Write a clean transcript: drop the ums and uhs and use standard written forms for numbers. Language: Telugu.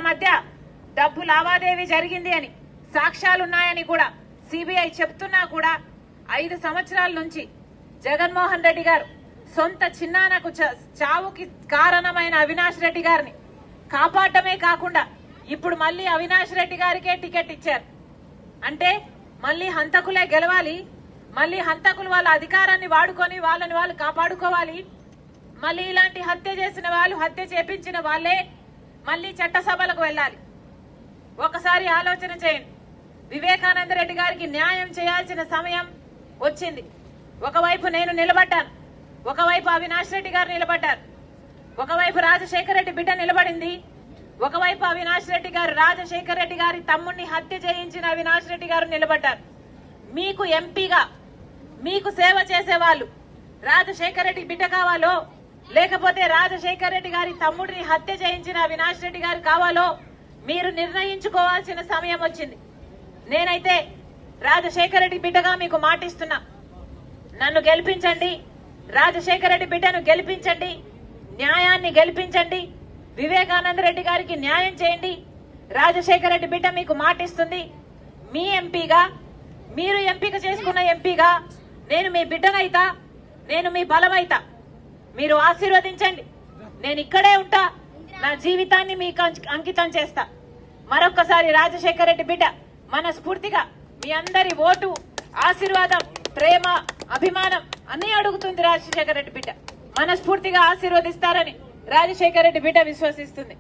మధ్య డబ్బు లావాదేవీ జరిగింది అని సాక్ష్యాలున్నాయని కూడా సిబిఐ చెప్తున్నా కూడా 5 సంవత్సరాల నుంచి జగన్మోహన్ రెడ్డి గారు సొంత చిన్నానకు చావుకి కారణమైన అవినాష్ రెడ్డి గారిని కాపాడటమే కాకుండా ఇప్పుడు మళ్ళీ అవినాష్ రెడ్డి గారికే టికెట్ ఇచ్చారు. అంటే మళ్ళీ హంతకులే గెలవాలి, మళ్ళీ హంతకులు వాళ్ళ అధికారాన్ని వాడుకొని వాళ్ళని వాళ్ళు కాపాడుకోవాలి, మళ్ళీ ఇలాంటి హత్య చేసిన వాళ్ళు, హత్య చేపించిన వాళ్ళే మళ్ళీ చట్టసభలకు వెళ్ళాలి. ఒకసారి ఆలోచన చేయండి. వివేకానంద రెడ్డి గారికి న్యాయం చేయాల్సిన సమయం వచ్చింది. ఒకవైపు నేను నిలబడ్డాను, ఒకవైపు అవినాష్ రెడ్డి గారు నిలబడ్డారు, ఒకవైపు రాజశేఖర రెడ్డి బిడ్డ నిలబడింది, ఒకవైపు అవినాష్ రెడ్డి గారు రాజశేఖర రెడ్డి గారి తమ్ముడిని హత్య చేయించిన అవినాష్ రెడ్డి గారు నిలబడ్డారు. మీకు ఎంపీగా మీకు సేవ చేసే వాళ్ళు రాజశేఖర రెడ్డి బిడ్డ కావాలో లేకపోతే రాజశేఖర రెడ్డి గారి తమ్ముడిని హత్య చేయించిన అవినాష్ రెడ్డి గారు కావాలో మీరు నిర్ణయించుకోవాల్సిన సమయం వచ్చింది. నేనైతే రాజశేఖర రెడ్డి బిడ్డగా మీకు మాటిస్తున్నా, నన్ను గెలిపించండి, రాజశేఖర రెడ్డి బిడ్డను గెలిపించండి, న్యాయాన్ని గెలిపించండి, వివేకానంద రెడ్డి గారికి న్యాయం చేయండి. రాజశేఖర రెడ్డి బిడ్డ మీకు మాటిస్తుంది, మీ ఎంపీగా, మీరు ఎంపిక చేసుకున్న ఎంపీగా నేను మీ బిడ్డనైతా, నేను మీ బలమైతా. మీరు ఆశీర్వదించండి, నేను ఇక్కడే ఉంటా, నా జీవితాన్ని మీకు అంకితం చేస్తా. మరొక్కసారి రాజశేఖర రెడ్డి బిడ్డ మనస్ఫూర్తిగా మీ అందరి ఓటు, ఆశీర్వాదం, ప్రేమ, అభిమానం అన్నీ అడుగుతుంది. రాజశేఖర రెడ్డి బిడ్డ మనస్ఫూర్తిగా ఆశీర్వదిస్తారని రాజశేఖర రెడ్డి బిడ్డ విశ్వసిస్తుంది.